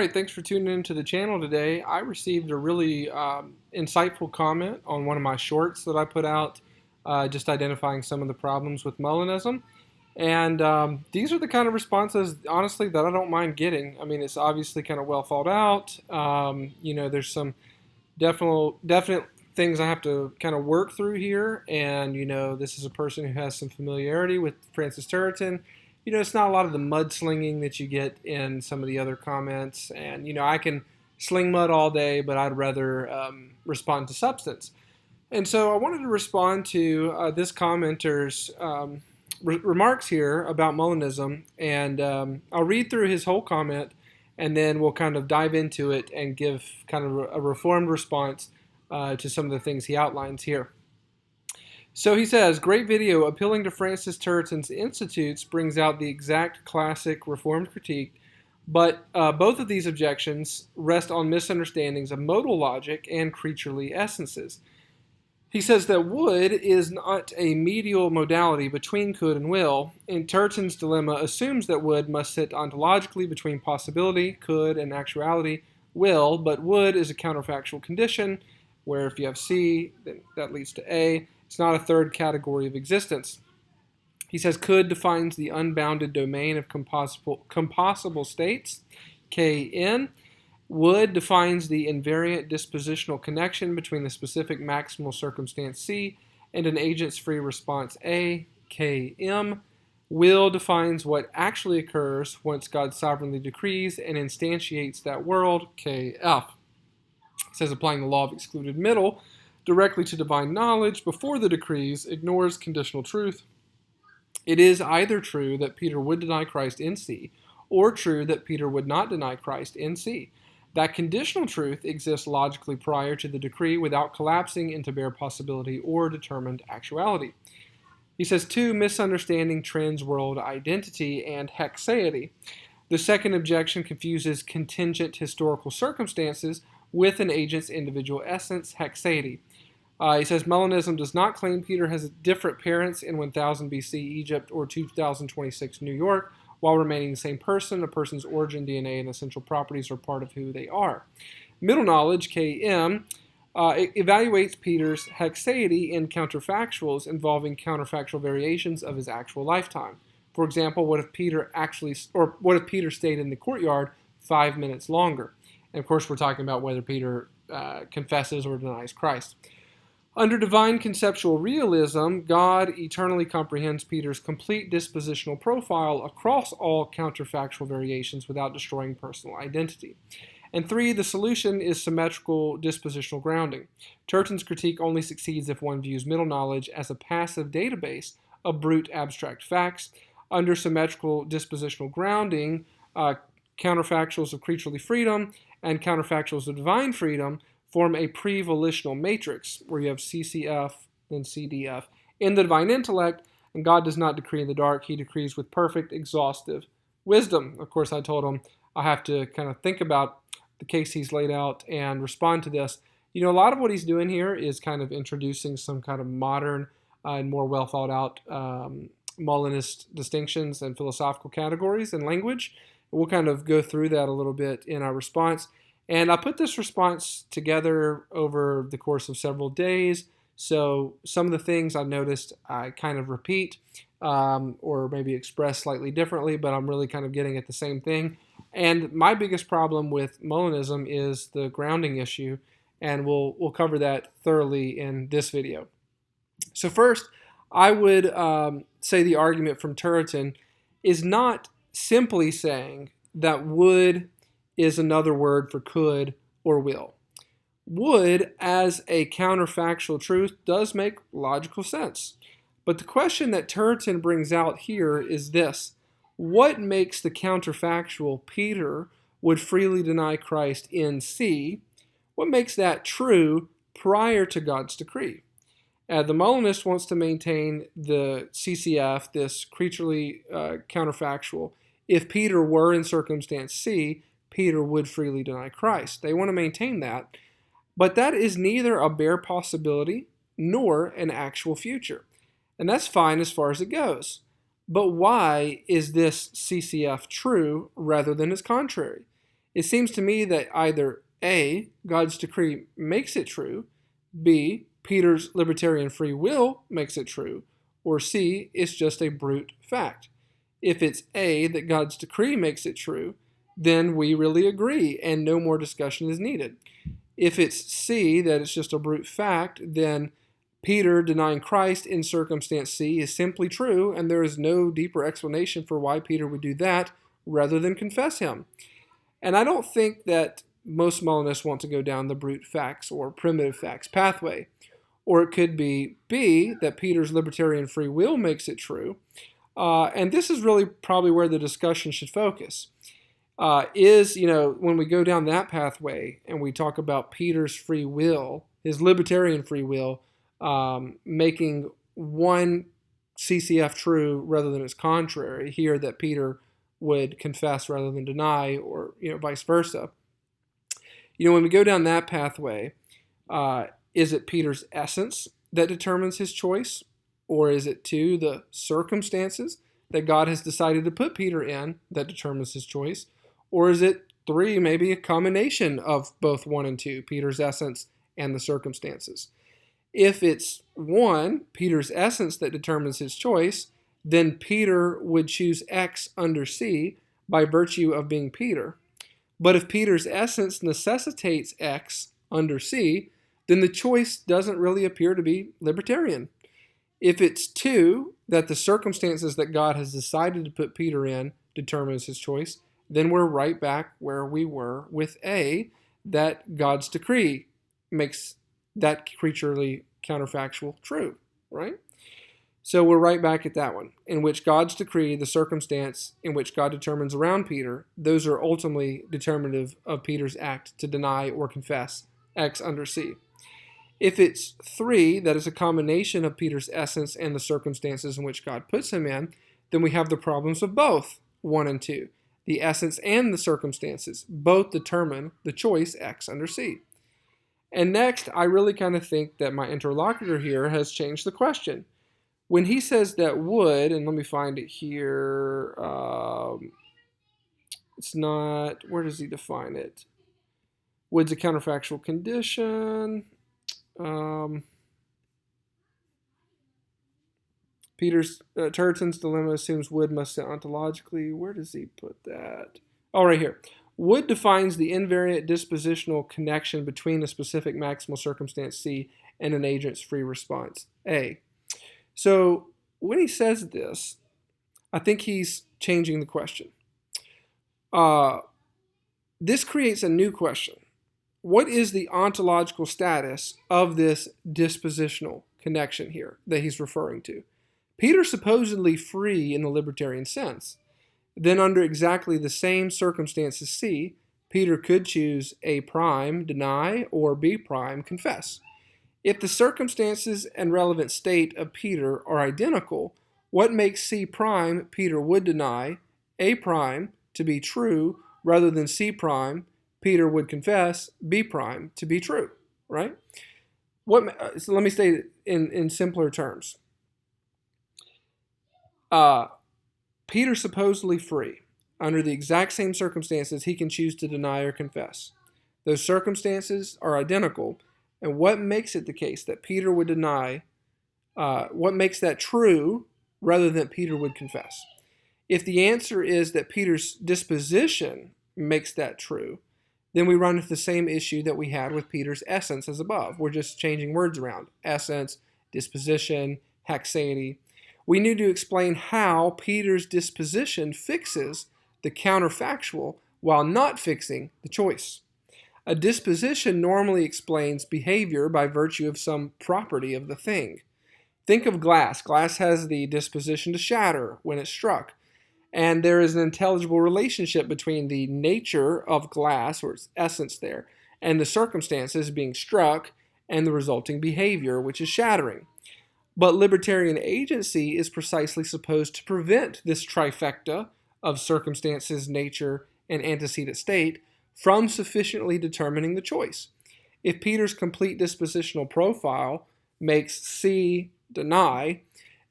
All right, thanks for tuning into the channel today. I received a really insightful comment on one of my shorts that I put out, just identifying some of the problems with Molinism. And these are the kind of responses, honestly, that I don't mind getting. I mean, it's obviously kind of well thought out. There's some definite things I have to kind of work through here. And, this is a person who has some familiarity with Francis Turretin. It's not a lot of the mudslinging that you get in some of the other comments. And, I can sling mud all day, but I'd rather respond to substance. And so I wanted to respond to this commenter's remarks here about Molinism. And I'll read through his whole comment, and then we'll kind of dive into it and give kind of a reformed response to some of the things he outlines here. So he says, great video appealing to Francis Turretin's Institutes brings out the exact classic Reformed critique, but both of these objections rest on misunderstandings of modal logic and creaturely essences. He says that would is not a medial modality between could and will, and Turretin's dilemma assumes that would must sit ontologically between possibility, could, and actuality, will, but would is a counterfactual condition, where if you have C, then that leads to A. It's not a third category of existence. He says could defines the unbounded domain of compossible states, Kn. Would defines the invariant dispositional connection between the specific maximal circumstance C and an agent's free response A, Km. Will defines what actually occurs once God sovereignly decrees and instantiates that world, Kf. It says applying the law of excluded middle directly to divine knowledge before the decrees ignores conditional truth. It is either true that Peter would deny Christ in C, or true that Peter would not deny Christ in C. That conditional truth exists logically prior to the decree without collapsing into bare possibility or determined actuality. He says, 2, misunderstanding trans world identity and hexaity. The second objection confuses contingent historical circumstances with an agent's individual essence, hexaity. He says Molinism does not claim Peter has different parents in 1000 BC Egypt or 2026 New York while remaining the same person. A person's origin, DNA, and essential properties are part of who they are. Middle knowledge, Km, evaluates Peter's hexaity in counterfactuals involving counterfactual variations of his actual lifetime. For example, what if Peter stayed in the courtyard 5 minutes longer? And of course, we're talking about whether Peter confesses or denies Christ. Under divine conceptual realism, God eternally comprehends Peter's complete dispositional profile across all counterfactual variations without destroying personal identity. And 3, the solution is symmetrical dispositional grounding. Turretin's critique only succeeds if one views middle knowledge as a passive database of brute abstract facts. Under symmetrical dispositional grounding, counterfactuals of creaturely freedom and counterfactuals of divine freedom form a pre-volitional matrix where you have CCF, then CDF. In the divine intellect, and God does not decree in the dark, he decrees with perfect, exhaustive wisdom. Of course, I told him I have to kind of think about the case he's laid out and respond to this. A lot of what he's doing here is kind of introducing some kind of modern and more well thought out Molinist distinctions and philosophical categories and language. We'll kind of go through that a little bit in our response. And I put this response together over the course of several days. So some of the things I've noticed I kind of repeat or maybe express slightly differently, but I'm really kind of getting at the same thing. And my biggest problem with Molinism is the grounding issue, and we'll cover that thoroughly in this video. So first, I would say the argument from Turretin is not simply saying that would is another word for could or will. Would, as a counterfactual truth, does make logical sense. But the question that Turretin brings out here is this: what makes the counterfactual Peter would freely deny Christ in C? What makes that true prior to God's decree? The Molinist wants to maintain the CCF, this creaturely counterfactual. If Peter were in circumstance C, Peter would freely deny Christ. They want to maintain that, but that is neither a bare possibility nor an actual future. And that's fine as far as it goes. But why is this CCF true rather than its contrary? It seems to me that either A, God's decree makes it true, B, Peter's libertarian free will makes it true, or C, it's just a brute fact. If it's A, that God's decree makes it true, then we really agree and no more discussion is needed. If it's C, that it's just a brute fact, then Peter denying Christ in circumstance C is simply true, and there is no deeper explanation for why Peter would do that rather than confess him. And I don't think that most Molinists want to go down the brute facts or primitive facts pathway. Or it could be B, that Peter's libertarian free will makes it true. And this is really probably where the discussion should focus. When we go down that pathway and we talk about Peter's free will, his libertarian free will, making one CCF true rather than its contrary, here that Peter would confess rather than deny, or vice versa. When we go down that pathway, is it Peter's essence that determines his choice? Or is it 2, the circumstances that God has decided to put Peter in that determines his choice? Or is it 3, maybe a combination of both 1 and 2, Peter's essence and the circumstances? If it's 1, Peter's essence that determines his choice, then Peter would choose X under C by virtue of being Peter. But if Peter's essence necessitates X under C, then the choice doesn't really appear to be libertarian. If it's 2, that the circumstances that God has decided to put Peter in determines his choice, then we're right back where we were with A, that God's decree makes that creaturely counterfactual true, right? So we're right back at that one, in which God's decree, the circumstance in which God determines around Peter, those are ultimately determinative of Peter's act to deny or confess X under C. If it's 3, that is a combination of Peter's essence and the circumstances in which God puts him in, then we have the problems of both 1 and 2. The essence and the circumstances both determine the choice X under C. And next, I really kind of think that my interlocutor here has changed the question. When he says that would, and let me find it here, it's not, where does he define it? Wood's a counterfactual condition. Turretin's dilemma assumes would must sit ontologically. Where does he put that? Oh, right here. Wood defines the invariant dispositional connection between a specific maximal circumstance C and an agent's free response A. So when he says this, I think he's changing the question. This creates a new question. What is the ontological status of this dispositional connection here that he's referring to? Peter's supposedly free in the libertarian sense. Then under exactly the same circumstances C, Peter could choose A prime, deny, or B prime, confess. If the circumstances and relevant state of Peter are identical, what makes C prime, Peter would deny, A prime, to be true, rather than C prime, Peter would confess, B prime, to be true, right? So let me state it in simpler terms. Peter's supposedly free. Under the exact same circumstances, he can choose to deny or confess. Those circumstances are identical, and what makes it the case that Peter would deny, what makes that true rather than Peter would confess? If the answer is that Peter's disposition makes that true, then we run into the same issue that we had with Peter's essence as above. We're just changing words around. Essence, disposition, haxeity. We need to explain how Peter's disposition fixes the counterfactual while not fixing the choice. A disposition normally explains behavior by virtue of some property of the thing. Think of glass. Glass has the disposition to shatter when it's struck. And there is an intelligible relationship between the nature of glass, or its essence there, and the circumstances being struck and the resulting behavior, which is shattering. But libertarian agency is precisely supposed to prevent this trifecta of circumstances, nature, and antecedent state from sufficiently determining the choice. If Peter's complete dispositional profile makes C deny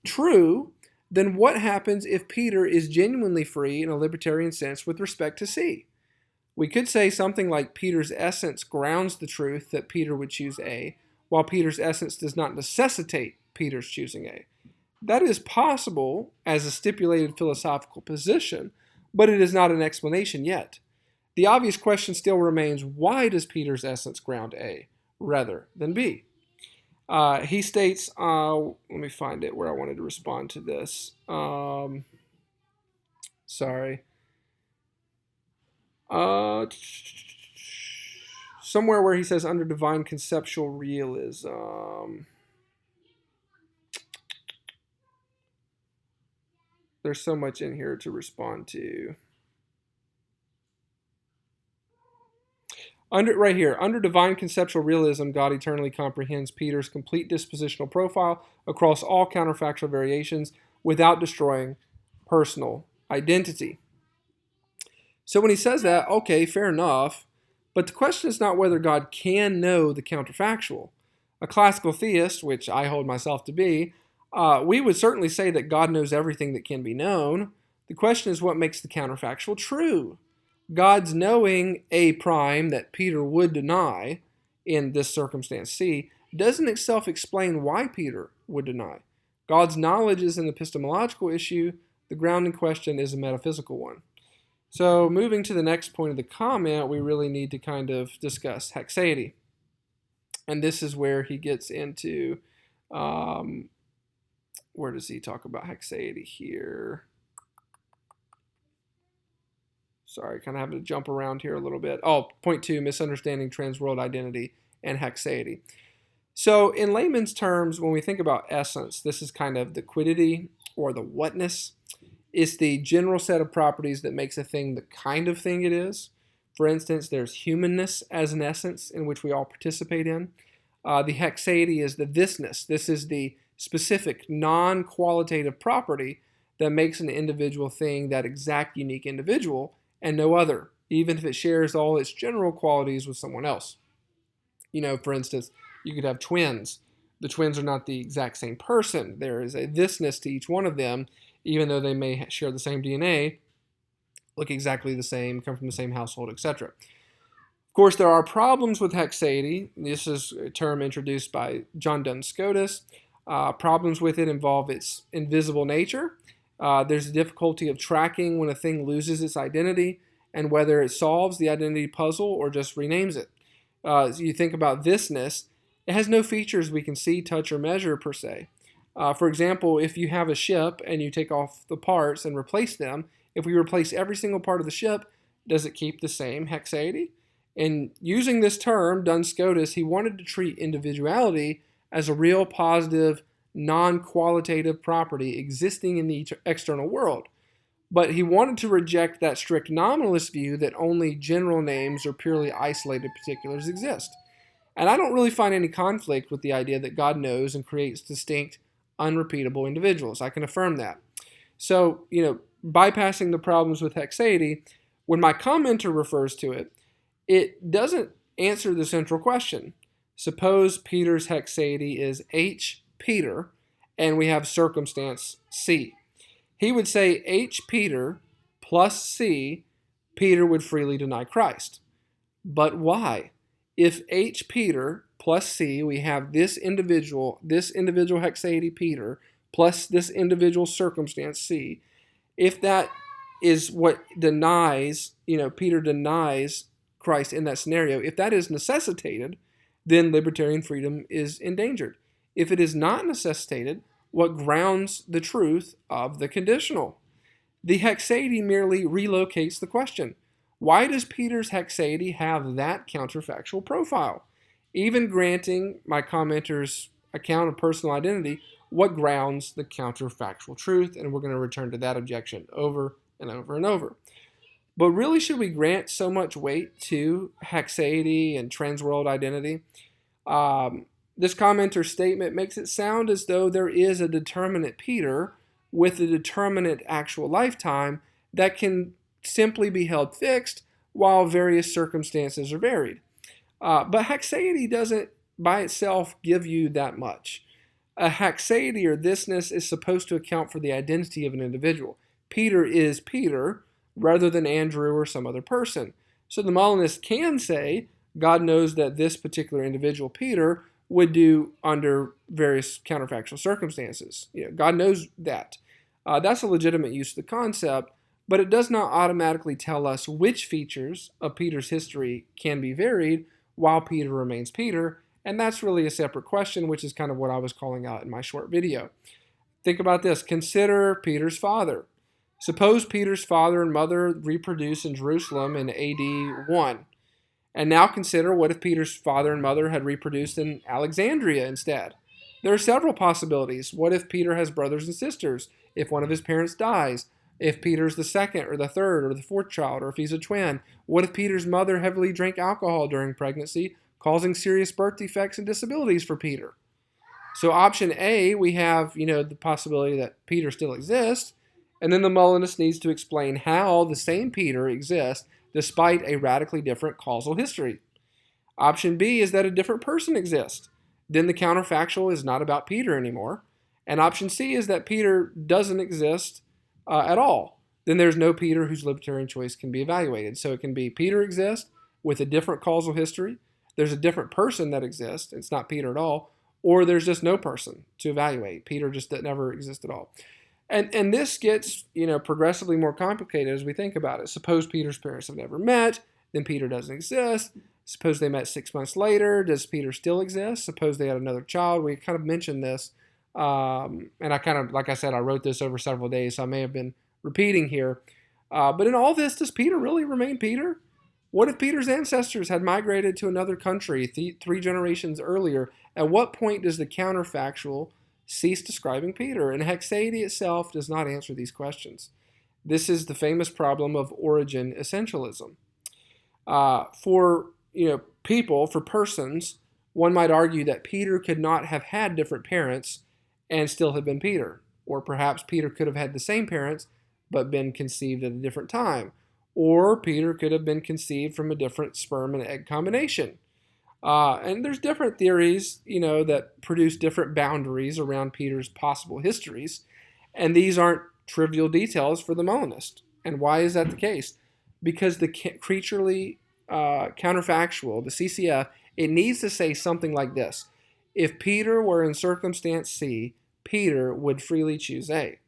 true, then what happens if Peter is genuinely free in a libertarian sense with respect to C? We could say something like Peter's essence grounds the truth that Peter would choose A, while Peter's essence does not necessitate Peter's choosing A. That is possible as a stipulated philosophical position, but it is not an explanation yet. The obvious question still remains, why does Peter's essence ground A rather than B? He states, let me find it where I wanted to respond to this. Sorry. Somewhere where he says, under divine conceptual realism. There's so much in here to respond to. Right here, under divine conceptual realism, God eternally comprehends Peter's complete dispositional profile across all counterfactual variations without destroying personal identity. So when he says that, okay, fair enough, but the question is not whether God can know the counterfactual. A classical theist, which I hold myself to be, we would certainly say that God knows everything that can be known. The question is what makes the counterfactual true. God's knowing A prime that Peter would deny in this circumstance C doesn't itself explain why Peter would deny. God's knowledge is an epistemological issue. The grounding question is a metaphysical one. So moving to the next point of the comment, we really need to kind of discuss hexaity. And this is where he gets into, where does he talk about hexaity here? Sorry, kind of having to jump around here a little bit. Oh, point 2, misunderstanding transworld identity and hexaity. So in layman's terms, when we think about essence, this is kind of the quiddity or the whatness. It's the general set of properties that makes a thing the kind of thing it is. For instance, there's humanness as an essence in which we all participate in. The hexaity is the thisness. This is the specific non-qualitative property that makes an individual thing that exact unique individual and no other, even if it shares all its general qualities with someone else. You know, for instance, you could have twins. The twins are not the exact same person. There is a thisness to each one of them, even though they may share the same DNA, look exactly the same, come from the same household, etc. Of course, there are problems with hexaity. This is a term introduced by John Duns Scotus. Problems with it involve its invisible nature. There's a difficulty of tracking when a thing loses its identity and whether it solves the identity puzzle or just renames it. So you think about thisness, it has no features we can see, touch, or measure per se. For example, if you have a ship and you take off the parts and replace them, if we replace every single part of the ship, does it keep the same hexaity? And using this term, Duns Scotus, he wanted to treat individuality as a real positive, non-qualitative property existing in the external world. But he wanted to reject that strict nominalist view that only general names or purely isolated particulars exist. And I don't really find any conflict with the idea that God knows and creates distinct, unrepeatable individuals. I can affirm that. So, bypassing the problems with hexaity, when my commenter refers to it, it doesn't answer the central question. Suppose Peter's hexaity is H Peter, and we have circumstance C. He would say H Peter plus C, Peter would freely deny Christ. But why? If H Peter plus C, we have this individual hexaity Peter plus this individual circumstance C, if that is what denies, Peter denies Christ in that scenario, if that is necessitated, then libertarian freedom is endangered. If it is not necessitated, what grounds the truth of the conditional? The hexaity merely relocates the question. Why does Peter's hexaity have that counterfactual profile? Even granting my commenter's account of personal identity, what grounds the counterfactual truth? And we're going to return to that objection over and over and over. But really, should we grant so much weight to hexaity and transworld identity? This commenter's statement makes it sound as though there is a determinate Peter with a determinate actual lifetime that can simply be held fixed while various circumstances are varied. But hexaity doesn't by itself give you that much. A hexaity or thisness is supposed to account for the identity of an individual. Peter is Peter rather than Andrew or some other person. So the Molinist can say God knows that this particular individual, Peter, would do under various counterfactual circumstances. God knows that. That's a legitimate use of the concept, but it does not automatically tell us which features of Peter's history can be varied while Peter remains Peter, and that's really a separate question, which is kind of what I was calling out in my short video. Think about this. Consider Peter's father. Suppose Peter's father and mother reproduce in Jerusalem in AD 1. And now consider, what if Peter's father and mother had reproduced in Alexandria instead? There are several possibilities. What if Peter has brothers and sisters? If one of his parents dies? If Peter's the second or the third or the fourth child, or if he's a twin? What if Peter's mother heavily drank alcohol during pregnancy, causing serious birth defects and disabilities for Peter? So option A, we have, the possibility that Peter still exists, and then the Molinist needs to explain how the same Peter exists despite a radically different causal history. Option B is that a different person exists. Then the counterfactual is not about Peter anymore. And option C is that Peter doesn't exist at all. Then there's no Peter whose libertarian choice can be evaluated. So it can be Peter exists with a different causal history. There's a different person that exists. It's not Peter at all. Or there's just no person to evaluate. Peter just never exists at all. And this gets, progressively more complicated as we think about it. Suppose Peter's parents have never met, then Peter doesn't exist. Suppose they met 6 months later. Does Peter still exist? Suppose they had another child. We kind of mentioned this. And I kind of, like I said, I wrote this over several days, so I may have been repeating here. But in all this, does Peter really remain Peter? What if Peter's ancestors had migrated to another country 3 generations earlier? At what point does the counterfactual cease describing Peter? And Hexaity itself does not answer these questions. This is the famous problem of origin essentialism. For people, for persons, one might argue that Peter could not have had different parents and still have been Peter. Or perhaps Peter could have had the same parents but been conceived at a different time. Or Peter could have been conceived from a different sperm and egg combination. And there's different theories, that produce different boundaries around Peter's possible histories. And these aren't trivial details for the Molinist. And why is that the case? Because the creaturely counterfactual, the CCF, it needs to say something like this. If Peter were in circumstance C, Peter would freely choose A.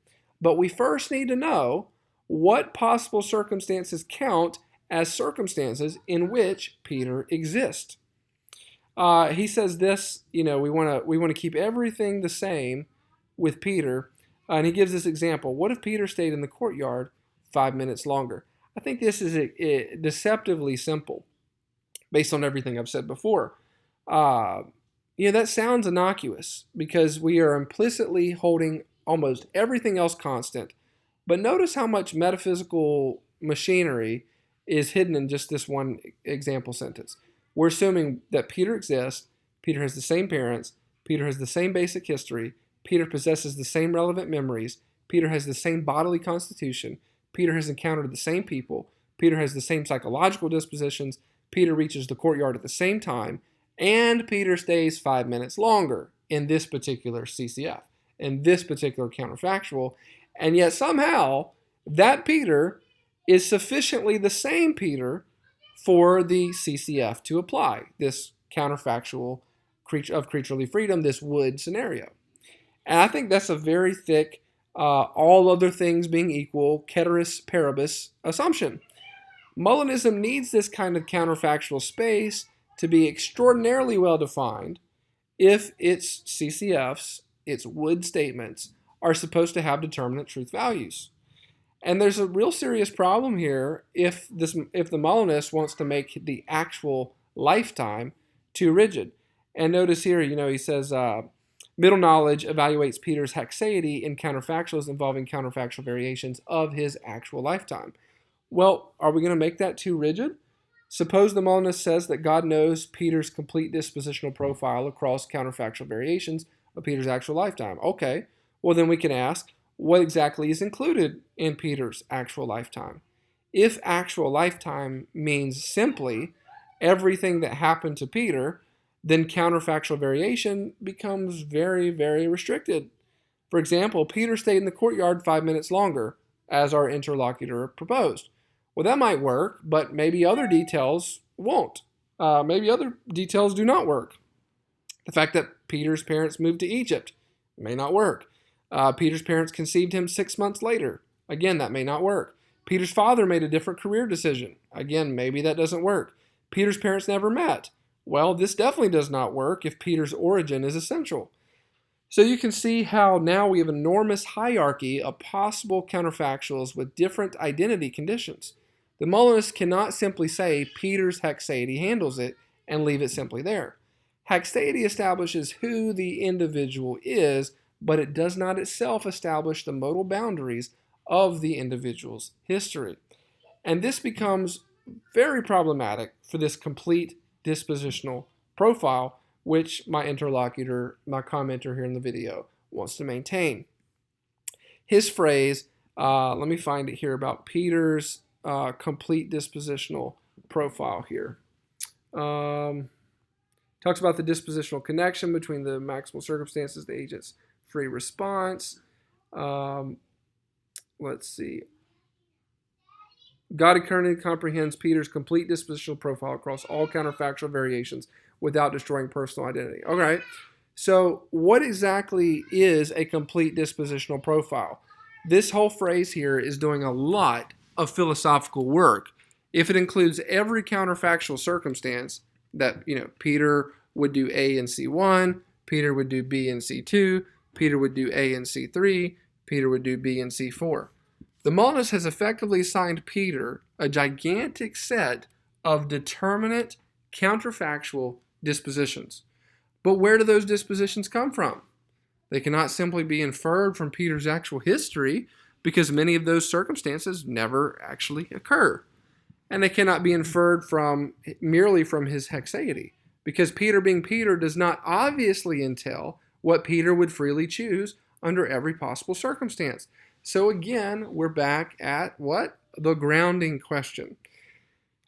But we first need to know what possible circumstances count as circumstances in which Peter exists. He says this, we want to keep everything the same with Peter. And he gives this example. What if Peter stayed in the courtyard 5 minutes longer? I think this is deceptively simple based on everything I've said before. That sounds innocuous because we are implicitly holding almost everything else constant. But notice how much metaphysical machinery is hidden in just this one example sentence. We're assuming that Peter exists, Peter has the same parents, Peter has the same basic history, Peter possesses the same relevant memories, Peter has the same bodily constitution, Peter has encountered the same people, Peter has the same psychological dispositions, Peter reaches the courtyard at the same time, and Peter stays 5 minutes longer in this particular CCF, in this particular counterfactual, and yet somehow that Peter is sufficiently the same Peter for the CCF to apply, this counterfactual of creaturely freedom, this would scenario. And I think that's a very thick, all other things being equal, ceteris paribus assumption. Molinism needs this kind of counterfactual space to be extraordinarily well defined if its CCFs, its would statements, are supposed to have determinate truth values. And there's a real serious problem here if the Molinist wants to make the actual lifetime too rigid. And notice here, he says, middle knowledge evaluates Peter's hexaity in counterfactuals involving counterfactual variations of his actual lifetime. Well, are we going to make that too rigid? Suppose the Molinist says that God knows Peter's complete dispositional profile across counterfactual variations of Peter's actual lifetime. Okay, well then we can ask, what exactly is included in Peter's actual lifetime? If actual lifetime means simply everything that happened to Peter, then counterfactual variation becomes very, very restricted. For example, Peter stayed in the courtyard 5 minutes longer, as our interlocutor proposed. Well, that might work, but maybe other details won't. Maybe other details do not work. The fact that Peter's parents moved to Egypt may not work. Peter's parents conceived him 6 months later. Again, that may not work. Peter's father made a different career decision. Again, maybe that doesn't work. Peter's parents never met. Well, this definitely does not work if Peter's origin is essential. So you can see how now we have an enormous hierarchy of possible counterfactuals with different identity conditions. The Molinists cannot simply say Peter's hexaity handles it and leave it simply there. Hexaity establishes who the individual is, but it does not itself establish the modal boundaries of the individual's history. And this becomes very problematic for this complete dispositional profile, which my interlocutor, my commenter here in the video, wants to maintain. His phrase, let me find it here, about Peter's complete dispositional profile here. Talks about the dispositional connection between the maximal circumstances, the agent's free response. Let's see. God currently comprehends Peter's complete dispositional profile across all counterfactual variations without destroying personal identity. All right. So what exactly is a complete dispositional profile? This whole phrase here is doing a lot of philosophical work. If it includes every counterfactual circumstance that, Peter would do A in C1, Peter would do B in C2, Peter would do A in C3, Peter would do B in C4. The Molinist has effectively assigned Peter a gigantic set of determinate counterfactual dispositions. But where do those dispositions come from? They cannot simply be inferred from Peter's actual history because many of those circumstances never actually occur. And they cannot be inferred merely from his hexaity because Peter being Peter does not obviously entail what Peter would freely choose under every possible circumstance. So again, we're back at what? The grounding question.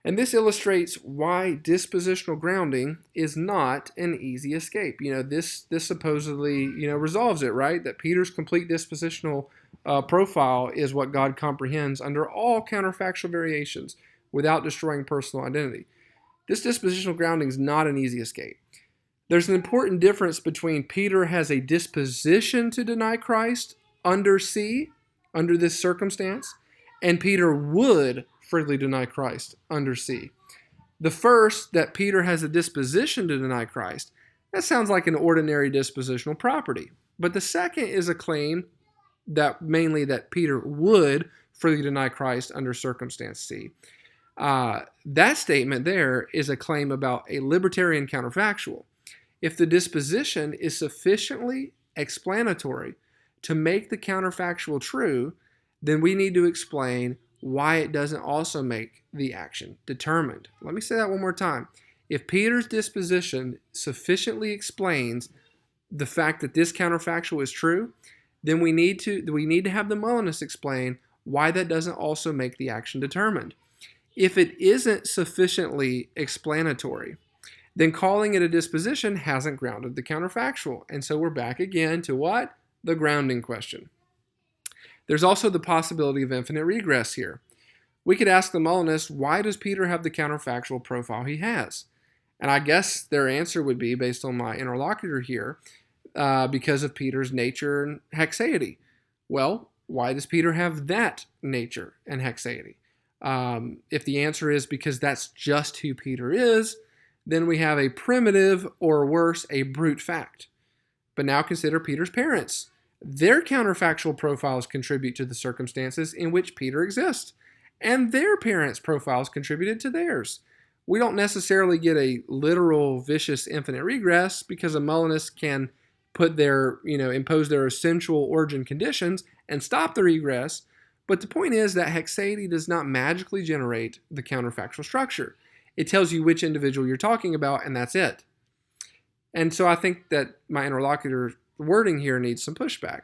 And this illustrates why dispositional grounding is not an easy escape. This supposedly, resolves it, right? That Peter's complete dispositional profile is what God comprehends under all counterfactual variations without destroying personal identity. This dispositional grounding is not an easy escape. There's an important difference between Peter has a disposition to deny Christ under C, under this circumstance, and Peter would freely deny Christ under C. The first, that Peter has a disposition to deny Christ, that sounds like an ordinary dispositional property. But the second is a claim that Peter would freely deny Christ under circumstance C. That statement there is a claim about a libertarian counterfactual. If the disposition is sufficiently explanatory to make the counterfactual true, then we need to explain why it doesn't also make the action determined. Let me say that one more time. If Peter's disposition sufficiently explains the fact that this counterfactual is true, then we need to have the Molinists explain why that doesn't also make the action determined. If it isn't sufficiently explanatory, then calling it a disposition hasn't grounded the counterfactual. And so we're back again to what? The grounding question. There's also the possibility of infinite regress here. We could ask the Molinists, why does Peter have the counterfactual profile he has? And I guess their answer would be, based on my interlocutor here, because of Peter's nature and hexaity. Well, why does Peter have that nature and hexaity? If the answer is because that's just who Peter is, then we have a primitive, or worse, a brute fact. But now consider Peter's parents. Their counterfactual profiles contribute to the circumstances in which Peter exists, and their parents' profiles contributed to theirs. We don't necessarily get a literal, vicious infinite regress because a Molinist can impose their essential origin conditions and stop the regress. But the point is that hexaity does not magically generate the counterfactual structure. It tells you which individual you're talking about, and that's it. And so I think that my interlocutor wording here needs some pushback.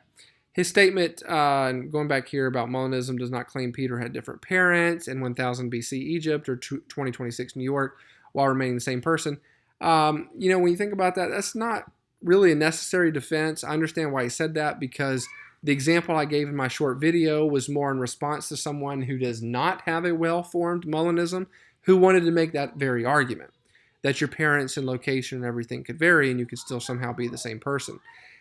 His statement, going back here about Molinism, does not claim Peter had different parents in 1000 BC Egypt or 2026 New York while remaining the same person. When you think about that, that's not really a necessary defense. I understand why he said that, because The example I gave in my short video was more in response to someone who does not have a well-formed Molinism, who wanted to make that very argument, that your parents and location and everything could vary and you could still somehow be the same person.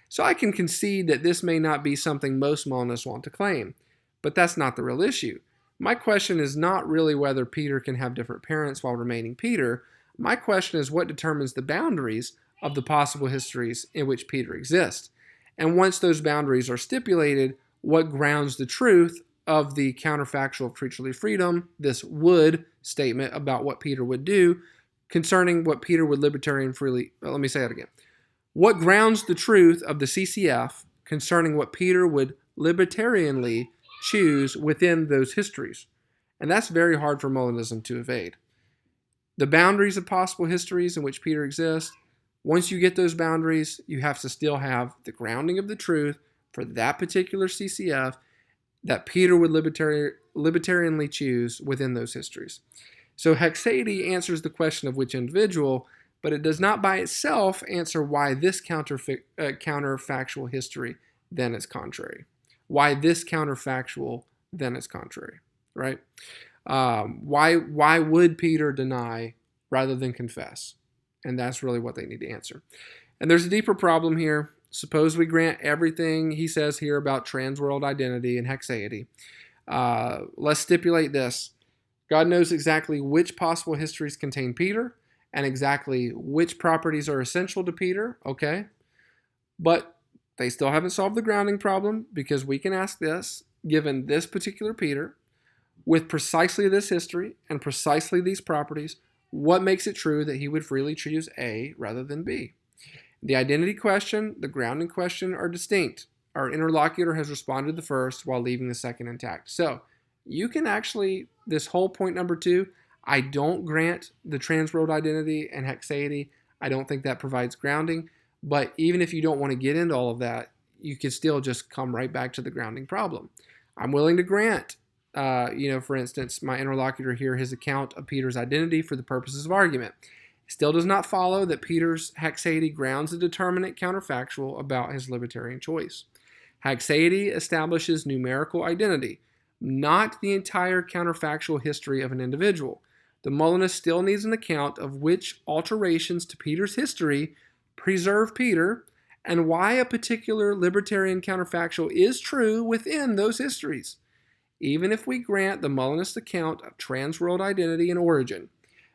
So I can concede that this may not be something most Molinists want to claim, but that's not the real issue. My question is not really whether Peter can have different parents while remaining Peter. My question is what determines the boundaries of the possible histories in which Peter exists. And once those boundaries are stipulated, what grounds the truth of the counterfactual of creaturely freedom, this would statement about what Peter would do, concerning what Peter would libertarian freely, let me say that again. What grounds the truth of the CCF concerning what Peter would libertarianly choose within those histories? And that's very hard for Molinism to evade. The boundaries of possible histories in which Peter exists, once you get those boundaries, you have to still have the grounding of the truth for that particular CCF that Peter would libertarianly choose within those histories. So Hexady answers the question of which individual, but it does not by itself answer why this counterfactual history then is contrary. Why this counterfactual then is contrary, right? Why would Peter deny rather than confess? And that's really what they need to answer. And there's a deeper problem here. Suppose we grant everything he says here about transworld identity and hexaity. Let's stipulate this. God knows exactly which possible histories contain Peter and exactly which properties are essential to Peter, okay? But they still haven't solved the grounding problem, because we can ask this, given this particular Peter, with precisely this history and precisely these properties, what makes it true that he would freely choose A rather than B? The identity question, the grounding question are distinct. Our interlocutor has responded to the first while leaving the second intact. So you can actually, this whole point number 2, I don't grant the transworld identity and hexaity. I don't think that provides grounding. But even if you don't want to get into all of that, you can still just come right back to the grounding problem. I'm willing to grant, for instance, my interlocutor here, his account of Peter's identity for the purposes of argument. It still does not follow that Peter's hexaity grounds the determinate counterfactual about his libertarian choice. Hexaity establishes numerical identity, not the entire counterfactual history of an individual. The Molinist still needs an account of which alterations to Peter's history preserve Peter, and why a particular libertarian counterfactual is true within those histories. Even if we grant the Molinist account of transworld identity and origin,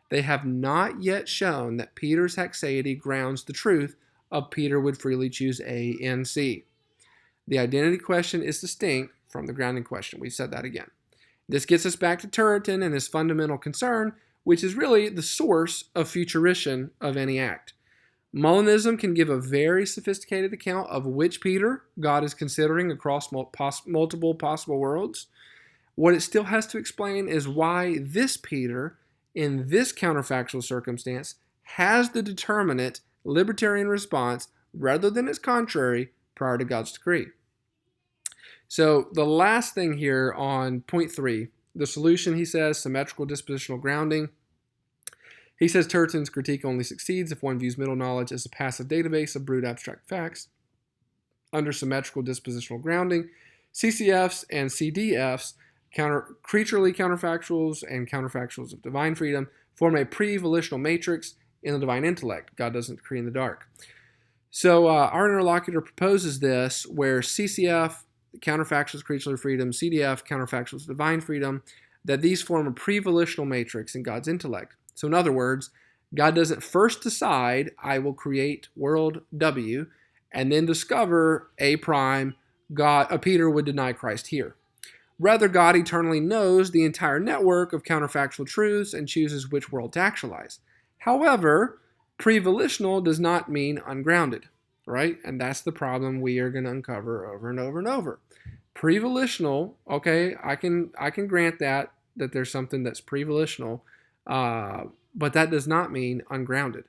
they have not yet shown that Peter's hexaity grounds the truth of Peter would freely choose A and C. The identity question is distinct from the grounding question. We said that again. This gets us back to Turretin and his fundamental concern, which is really the source of futurition of any act. Molinism can give a very sophisticated account of which Peter God is considering across multiple possible worlds. What it still has to explain is why this Peter, in this counterfactual circumstance, has the determinate libertarian response rather than its contrary prior to God's decree. So the last thing here on point 3, the solution, he says, symmetrical dispositional grounding. He says Turretin's critique only succeeds if one views middle knowledge as a passive database of brute abstract facts. Under symmetrical dispositional grounding, CCFs and CDFs, creaturely counterfactuals and counterfactuals of divine freedom, form a pre-volitional matrix in the divine intellect. God doesn't decree in the dark. So our interlocutor proposes this, where CCF, counterfactuals, creaturely freedom, CDF, counterfactuals, divine freedom, that these form a pre-volitional matrix in God's intellect. So in other words, God doesn't first decide, I will create world W, and then discover A prime, Peter would deny Christ here. Rather, God eternally knows the entire network of counterfactual truths and chooses which world to actualize. However, pre-volitional does not mean ungrounded, right? And that's the problem we are going to uncover over and over and over. Pre-volitional, okay, I can grant that there's something that's pre-volitional, but that does not mean ungrounded.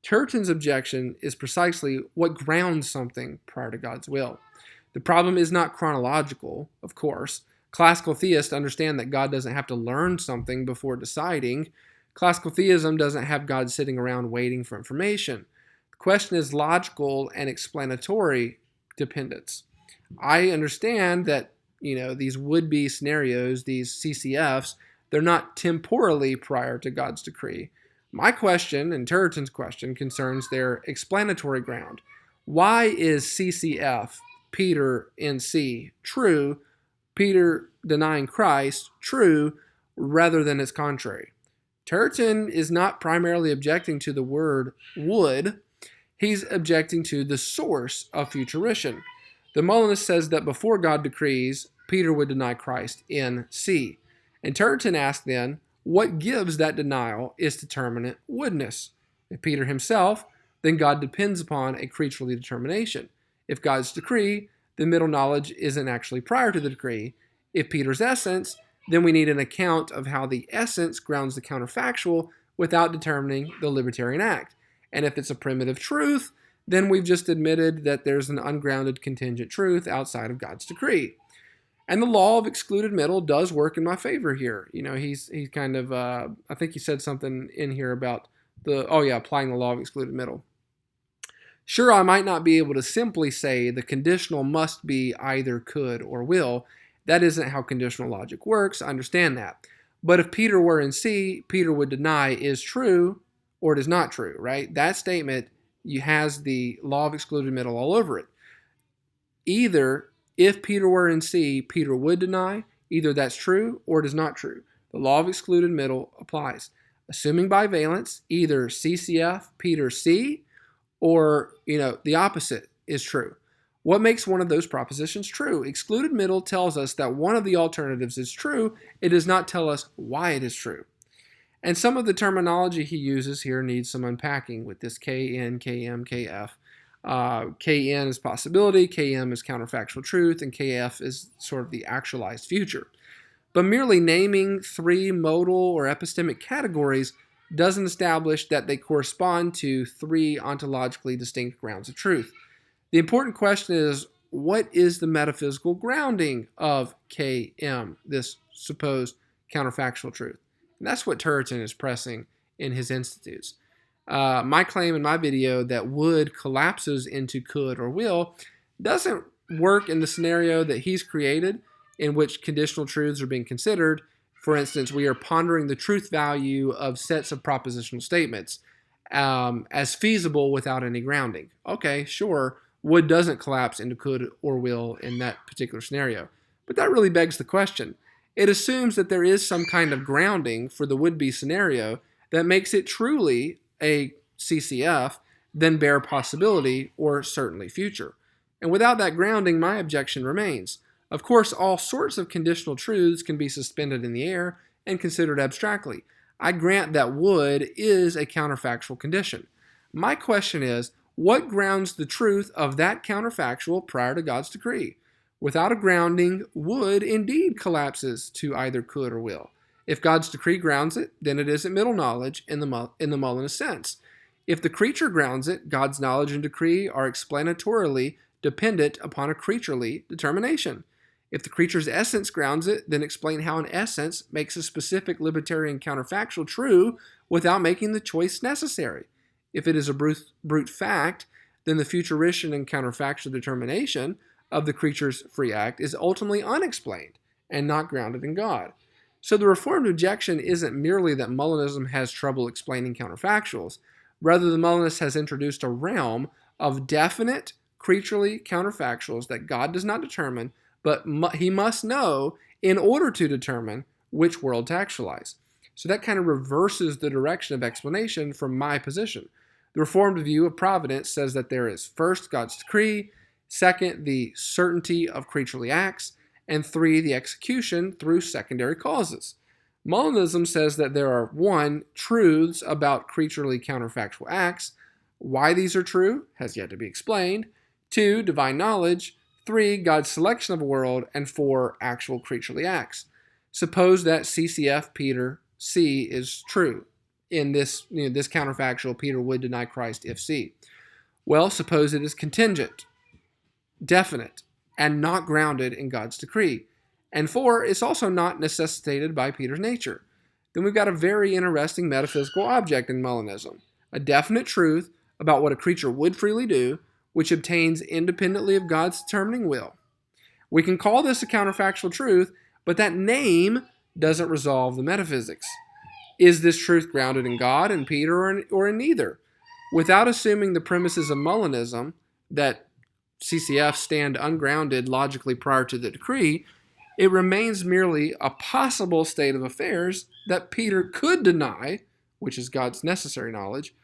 Turretin's objection is precisely what grounds something prior to God's will. The problem is not chronological, of course. Classical theists understand that God doesn't have to learn something before deciding. Classical theism doesn't have God sitting around waiting for information. The question is logical and explanatory dependence. I understand that, these would-be scenarios, these CCFs, they're not temporally prior to God's decree. My question, and Turretin's question, concerns their explanatory ground. Why is CCF, Peter in C, true, Peter denying Christ, true, rather than its contrary? Turretin is not primarily objecting to the word would, he's objecting to the source of futurition. The Molinist says that before God decrees, Peter would deny Christ in C. And Turretin asks then, what gives that denial its determinate woodness? If Peter himself, then God depends upon a creaturely determination. If God's decree, then middle knowledge isn't actually prior to the decree. If Peter's essence, then we need an account of how the essence grounds the counterfactual without determining the libertarian act. And if it's a primitive truth, then we've just admitted that there's an ungrounded contingent truth outside of God's decree. And the law of excluded middle does work in my favor here. He's kind of, I think he said something in here about applying the law of excluded middle. Sure, I might not be able to simply say the conditional must be either could or will. That isn't how conditional logic works. I understand that. But if Peter were in C, Peter would deny is true or it is not true, right? That statement has the law of excluded middle all over it. Either if Peter were in C, Peter would deny, either that's true or it is not true. The law of excluded middle applies. Assuming bivalence, either CCF, Peter C, or the opposite is true. What makes one of those propositions true? Excluded middle tells us that one of the alternatives is true. It does not tell us why it is true. And some of the terminology he uses here needs some unpacking with this KN, KM, KF. KN is possibility, KM is counterfactual truth, and KF is sort of the actualized future. But merely naming three modal or epistemic categories doesn't establish that they correspond to three ontologically distinct grounds of truth. The important question is, what is the metaphysical grounding of KM, this supposed counterfactual truth? And that's what Turretin is pressing in his institutes. My claim in my video that would collapses into could or will doesn't work in the scenario that he's created, in which conditional truths are being considered. For instance, we are pondering the truth value of sets of propositional statements as feasible without any grounding. Okay, sure, would doesn't collapse into could or will in that particular scenario. But that really begs the question. It assumes that there is some kind of grounding for the would-be scenario that makes it truly a CCF, then bare possibility or certainly future. And without that grounding, my objection remains. Of course, all sorts of conditional truths can be suspended in the air and considered abstractly. I grant that would is a counterfactual condition. My question is, what grounds the truth of that counterfactual prior to God's decree? Without a grounding, would indeed collapses to either could or will. If God's decree grounds it, then it isn't middle knowledge in the Molinist sense. If the creature grounds it, God's knowledge and decree are explanatorily dependent upon a creaturely determination. If the creature's essence grounds it, then explain how an essence makes a specific libertarian counterfactual true without making the choice necessary. If it is a brute fact, then the futurition and counterfactual determination of the creature's free act is ultimately unexplained and not grounded in God. So the Reformed objection isn't merely that Molinism has trouble explaining counterfactuals. Rather, the Molinist has introduced a realm of definite creaturely counterfactuals that God does not determine, but he must know in order to determine which world to actualize. So that kind of reverses the direction of explanation from my position. The Reformed view of providence says that there is first God's decree, second the certainty of creaturely acts, and three the execution through secondary causes. Molinism says that there are 1, truths about creaturely counterfactual acts. Why these are true has yet to be explained. 2, divine knowledge. 3, God's selection of a world. And 4, actual creaturely acts. Suppose that CCF Peter C is true. In this counterfactual, Peter would deny Christ if C. Well, suppose it is contingent, definite, and not grounded in God's decree. And 4, it's also not necessitated by Peter's nature. Then we've got a very interesting metaphysical object in Molinism, a definite truth about what a creature would freely do, which obtains independently of God's determining will. We can call this a counterfactual truth, but that name doesn't resolve the metaphysics. Is this truth grounded in God, in Peter, or in neither? Without assuming the premises of Molinism, that CCF stand ungrounded logically prior to the decree, it remains merely a possible state of affairs that Peter could deny, which is God's necessary knowledge,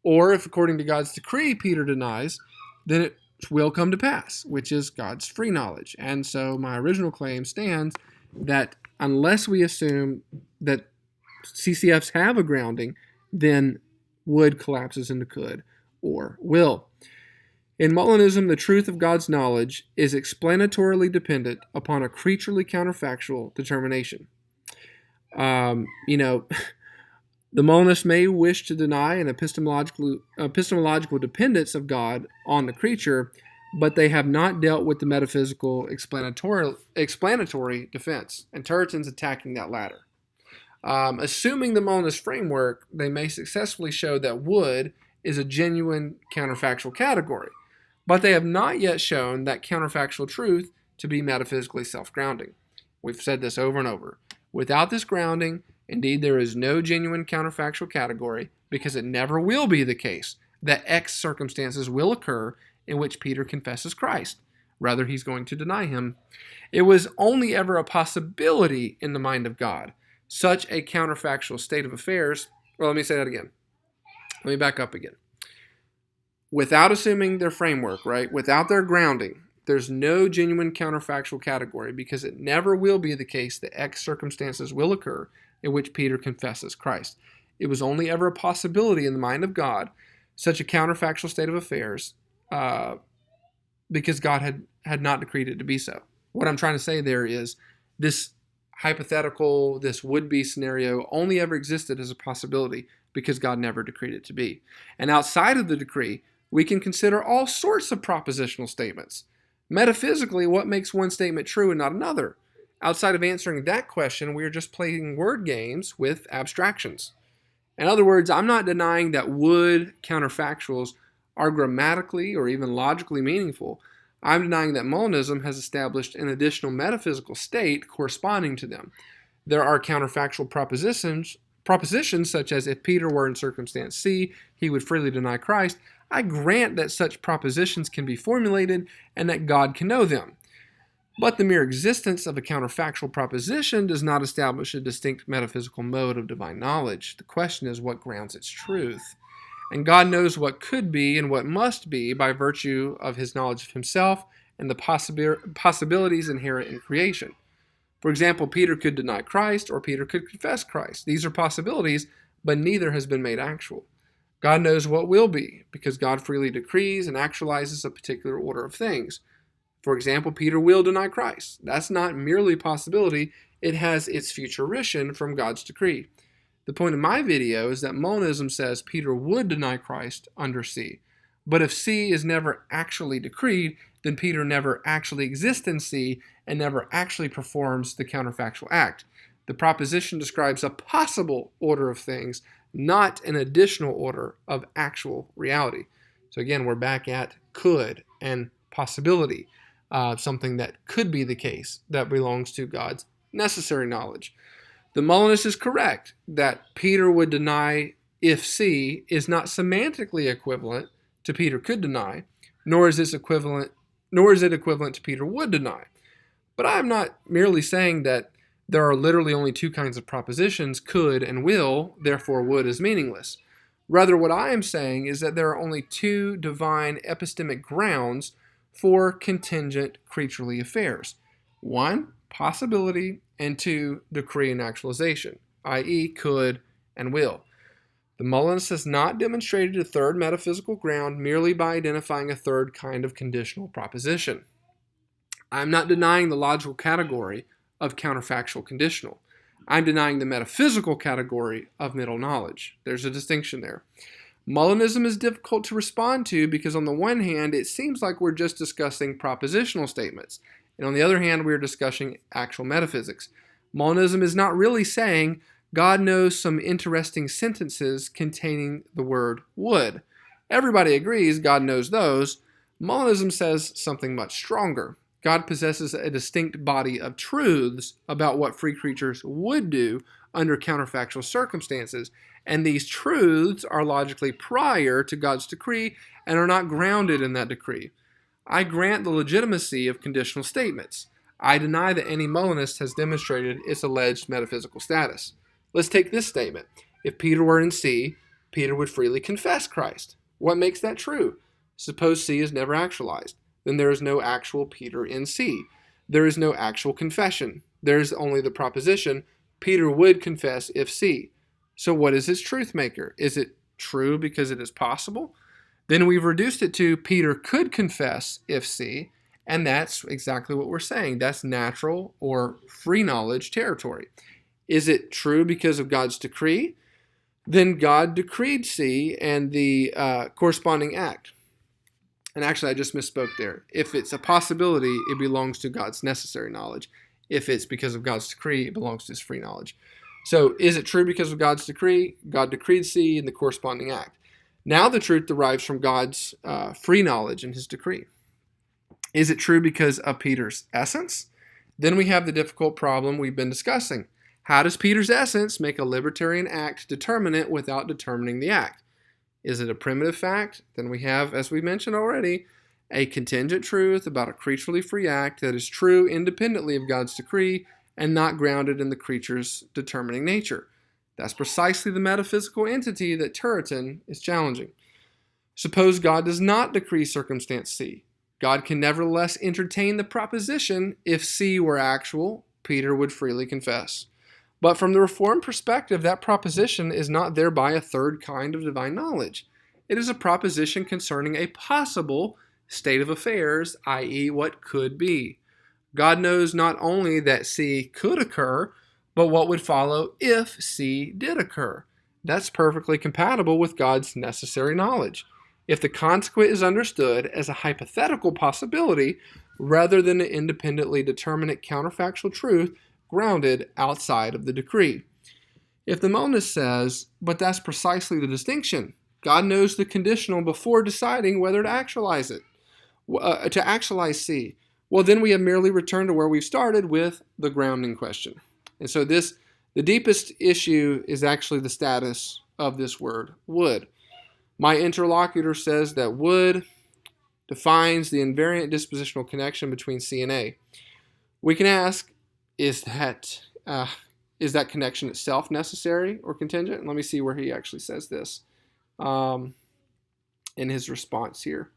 or if according to God's decree Peter denies, then it will come to pass, which is God's free knowledge. And so my original claim stands that unless we assume that CCFs have a grounding, then would collapses into could or will. In Molinism, the truth of God's knowledge is explanatorily dependent upon a creaturely counterfactual determination. The Molinists may wish to deny an epistemological dependence of God on the creature, but they have not dealt with the metaphysical explanatory defense, and Turretin's attacking that latter. Assuming the Molinist framework, they may successfully show that would is a genuine counterfactual category, but they have not yet shown that counterfactual truth to be metaphysically self-grounding. We've said this over and over. Without this grounding, indeed, there is no genuine counterfactual category, because it never will be the case that X circumstances will occur in which Peter confesses Christ. Rather, he's going to deny him. It was only ever a possibility in the mind of God. Such a counterfactual state of affairs, well, let me say that again. Let me back up again. Without assuming their framework, right, without their grounding, there's no genuine counterfactual category, because it never will be the case that X circumstances will occur in which Peter confesses Christ. It was only ever a possibility in the mind of God, such a counterfactual state of affairs, because God had not decreed it to be so. What I'm trying to say there is this hypothetical, this would-be scenario only ever existed as a possibility because God never decreed it to be. And outside of the decree, we can consider all sorts of propositional statements. Metaphysically, what makes one statement true and not another? Outside of answering that question, we are just playing word games with abstractions. In other words, I'm not denying that would counterfactuals are grammatically or even logically meaningful. I'm denying that Molinism has established an additional metaphysical state corresponding to them. There are counterfactual propositions such as if Peter were in circumstance C, he would freely deny Christ. I grant that such propositions can be formulated and that God can know them. But the mere existence of a counterfactual proposition does not establish a distinct metaphysical mode of divine knowledge. The question is what grounds its truth. And God knows what could be and what must be by virtue of his knowledge of himself and the possibilities inherent in creation. For example, Peter could deny Christ or Peter could confess Christ. These are possibilities, but neither has been made actual. God knows what will be, because God freely decrees and actualizes a particular order of things. For example, Peter will deny Christ. That's not merely a possibility, it has its futurition from God's decree. The point of my video is that Molinism says Peter would deny Christ under C. But if C is never actually decreed, then Peter never actually exists in C and never actually performs the counterfactual act. The proposition describes a possible order of things, not an additional order of actual reality. So again, we're back at could and possibility, something that could be the case that belongs to God's necessary knowledge. The Molinist is correct that Peter would deny if C is not semantically equivalent to Peter could deny, nor is it equivalent to Peter would deny. But I'm not merely saying that there are literally only two kinds of propositions, could and will, therefore would is meaningless. Rather, what I am saying is that there are only two divine epistemic grounds for contingent creaturely affairs. One, possibility, and two, decree and actualization, i.e. could and will. The Molinist has not demonstrated a third metaphysical ground merely by identifying a third kind of conditional proposition. I'm not denying the logical category of counterfactual conditional. I'm denying the metaphysical category of middle knowledge. There's a distinction there. Molinism is difficult to respond to because on the one hand, it seems like we're just discussing propositional statements, and on the other hand, we're discussing actual metaphysics. Molinism is not really saying God knows some interesting sentences containing the word would. Everybody agrees God knows those. Molinism says something much stronger. God possesses a distinct body of truths about what free creatures would do under counterfactual circumstances, and these truths are logically prior to God's decree and are not grounded in that decree. I grant the legitimacy of conditional statements. I deny that any Molinist has demonstrated its alleged metaphysical status. Let's take this statement. If Peter were in C, Peter would freely confess Christ. What makes that true? Suppose C is never actualized. Then there is no actual Peter in C. There is no actual confession. There is only the proposition, Peter would confess if C. So what is its truth maker? Is it true because it is possible? Then we've reduced it to Peter could confess if C, and that's exactly what we're saying. That's natural or free knowledge territory. Is it true because of God's decree? Then God decreed C and the corresponding act. And actually, I just misspoke there. If it's a possibility, it belongs to God's necessary knowledge. If it's because of God's decree, it belongs to his free knowledge. So is it true because of God's decree? God decreed C and the corresponding act. Now the truth derives from God's free knowledge and his decree. Is it true because of Peter's essence? Then we have the difficult problem we've been discussing. How does Peter's essence make a libertarian act determinate without determining the act? Is it a primitive fact? Then we have, as we mentioned already, a contingent truth about a creaturely free act that is true independently of God's decree and not grounded in the creature's determining nature. That's precisely the metaphysical entity that Turretin is challenging. Suppose God does not decree circumstance C. God can nevertheless entertain the proposition if C were actual, Peter would freely confess. But from the Reformed perspective, that proposition is not thereby a third kind of divine knowledge. It is a proposition concerning a possible state of affairs, i.e., what could be. God knows not only that C could occur, but what would follow if C did occur. That's perfectly compatible with God's necessary knowledge. If the consequent is understood as a hypothetical possibility rather than an independently determinate counterfactual truth grounded outside of the decree. If the monist says, but that's precisely the distinction, God knows the conditional before deciding whether to actualize it, to actualize C, well, then we have merely returned to where we've started with the grounding question. And so the deepest issue is actually the status of this word, would. My interlocutor says that would defines the invariant dispositional connection between C and A. We can ask, is that connection itself necessary or contingent? Let me see where he actually says this in his response here.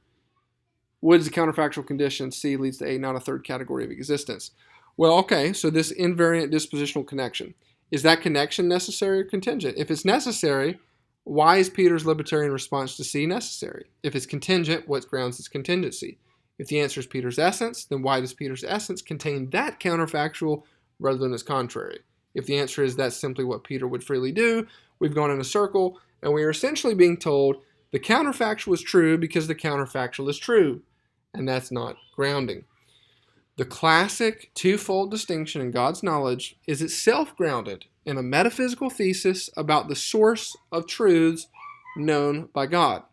Would is a counterfactual condition. C leads to A, not a third category of existence. Well, okay, so this invariant dispositional connection. Is that connection necessary or contingent? If it's necessary, why is Peter's libertarian response to C necessary? If it's contingent, what grounds its contingency? If the answer is Peter's essence, then why does Peter's essence contain that counterfactual rather than its contrary? If the answer is that's simply what Peter would freely do, we've gone in a circle, and we are essentially being told the counterfactual is true because the counterfactual is true, and that's not grounding. The classic twofold distinction in God's knowledge is itself grounded in a metaphysical thesis about the source of truths known by God.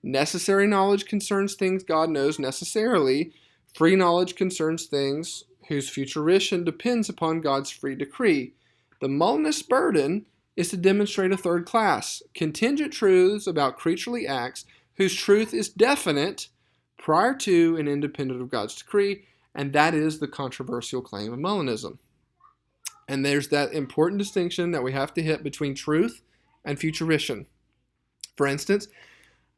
Necessary knowledge concerns things God knows necessarily. Free knowledge concerns things whose futurition depends upon God's free decree. The Molinist burden is to demonstrate a third class, contingent truths about creaturely acts whose truth is definite prior to and independent of God's decree, and that is the controversial claim of Molinism. And there's that important distinction that we have to hit between truth and futurition. For instance,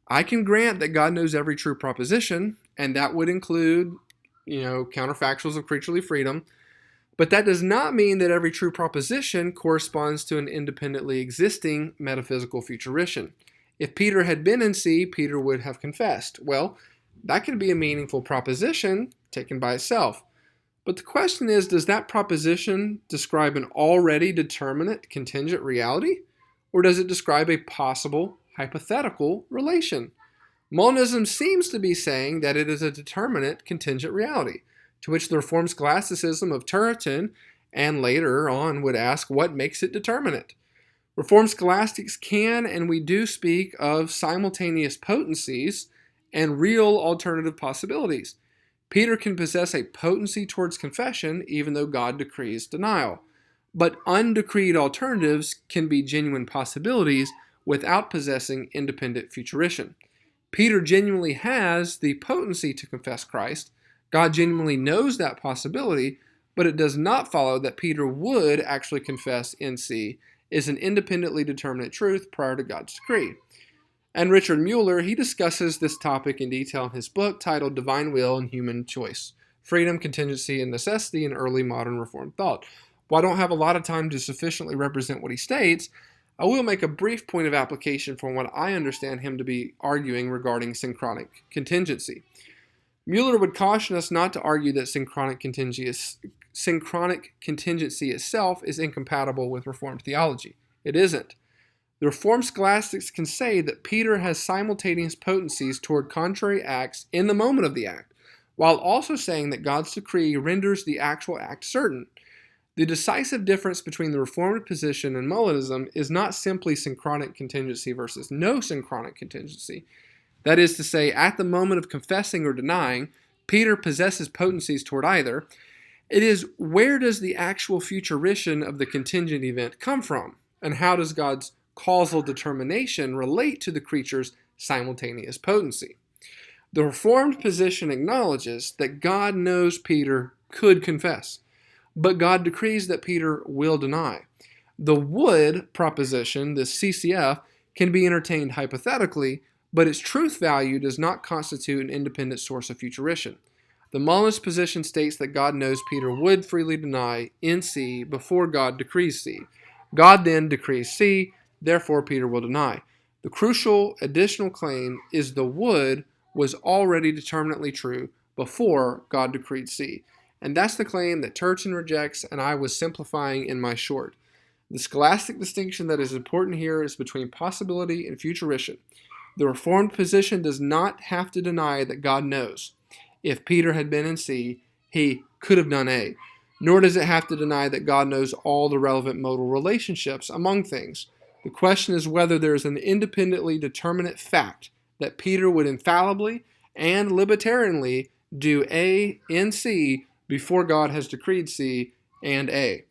I can grant that God knows every true proposition, and that would include, counterfactuals of creaturely freedom, but that does not mean that every true proposition corresponds to an independently existing metaphysical futurition. If Peter had been in C, Peter would have confessed. Well, that could be a meaningful proposition taken by itself. But the question is, does that proposition describe an already determinate contingent reality? Or does it describe a possible hypothetical relation? Molinism seems to be saying that it is a determinate contingent reality, to which the Reformed scholasticism of Turretin and later on would ask what makes it determinate. Reformed scholastics can and we do speak of simultaneous potencies and real alternative possibilities. Peter can possess a potency towards confession even though God decrees denial. But undecreed alternatives can be genuine possibilities without possessing independent futurition. Peter genuinely has the potency to confess Christ. God genuinely knows that possibility, but it does not follow that Peter would actually confess NC is an independently determinate truth prior to God's decree. And Richard Mueller, he discusses this topic in detail in his book titled Divine Will and Human Choice, Freedom, Contingency, and Necessity in Early Modern Reformed Thought. While I don't have a lot of time to sufficiently represent what he states, I will make a brief point of application from what I understand him to be arguing regarding synchronic contingency. Mueller would caution us not to argue that synchronic contingency itself is incompatible with Reformed theology. It isn't. The Reformed scholastics can say that Peter has simultaneous potencies toward contrary acts in the moment of the act, while also saying that God's decree renders the actual act certain. The decisive difference between the Reformed position and Molinism is not simply synchronic contingency versus no synchronic contingency. That is to say, at the moment of confessing or denying, Peter possesses potencies toward either. It is, where does the actual futurition of the contingent event come from? And how does God's causal determination relate to the creature's simultaneous potency? The Reformed position acknowledges that God knows Peter could confess, but God decrees that Peter will deny. The would proposition, the CCF, can be entertained hypothetically, but its truth value does not constitute an independent source of futurition. The Molinist position states that God knows Peter would freely deny in C before God decrees C. God then decrees C, therefore Peter will deny. The crucial additional claim is the would was already determinately true before God decreed C. And that's the claim that Turchin rejects, and I was simplifying in my short. The scholastic distinction that is important here is between possibility and futurition. The Reformed position does not have to deny that God knows. If Peter had been in C, he could have done A. Nor does it have to deny that God knows all the relevant modal relationships among things. The question is whether there is an independently determinate fact that Peter would infallibly and libertarianly do A in C before God has decreed C and A.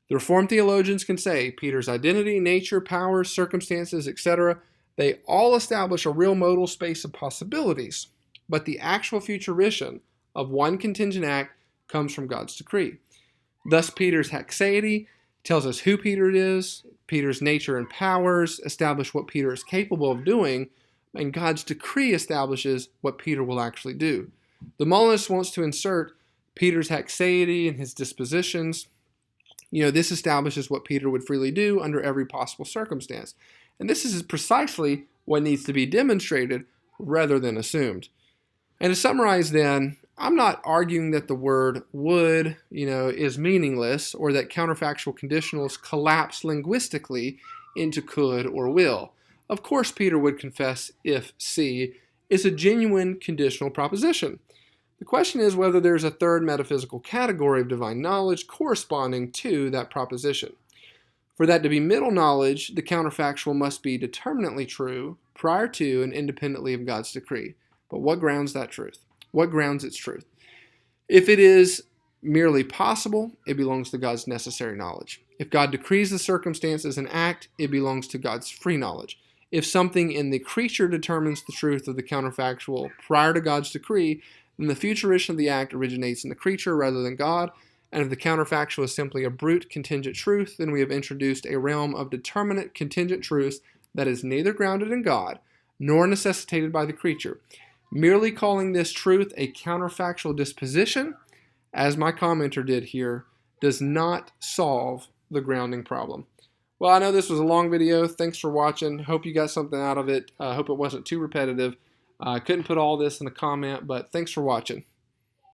The Reformed theologians can say Peter's identity, nature, powers, circumstances, etc., they all establish a real modal space of possibilities, but the actual futurition of one contingent act comes from God's decree. Thus, Peter's haxeity tells us who Peter is, Peter's nature and powers establish what Peter is capable of doing, and God's decree establishes what Peter will actually do. The Molinist wants to insert Peter's haxeity and his dispositions. This establishes what Peter would freely do under every possible circumstance. And this is precisely what needs to be demonstrated rather than assumed. And to summarize then, I'm not arguing that the word would, is meaningless or that counterfactual conditionals collapse linguistically into could or will. Of course, Peter would confess if C is a genuine conditional proposition. The question is whether there's a third metaphysical category of divine knowledge corresponding to that proposition. For that to be middle knowledge, the counterfactual must be determinately true prior to and independently of God's decree. But what grounds that truth? What grounds its truth? If it is merely possible, it belongs to God's necessary knowledge. If God decrees the circumstances and act, it belongs to God's free knowledge. If something in the creature determines the truth of the counterfactual prior to God's decree, then the futurition of the act originates in the creature rather than God, and if the counterfactual is simply a brute contingent truth, then we have introduced a realm of determinate contingent truths that is neither grounded in God nor necessitated by the creature. Merely calling this truth a counterfactual disposition, as my commenter did here, does not solve the grounding problem. Well, I know this was a long video. Thanks for watching. Hope you got something out of it. Hope it wasn't too repetitive. I couldn't put all this in a comment, but thanks for watching.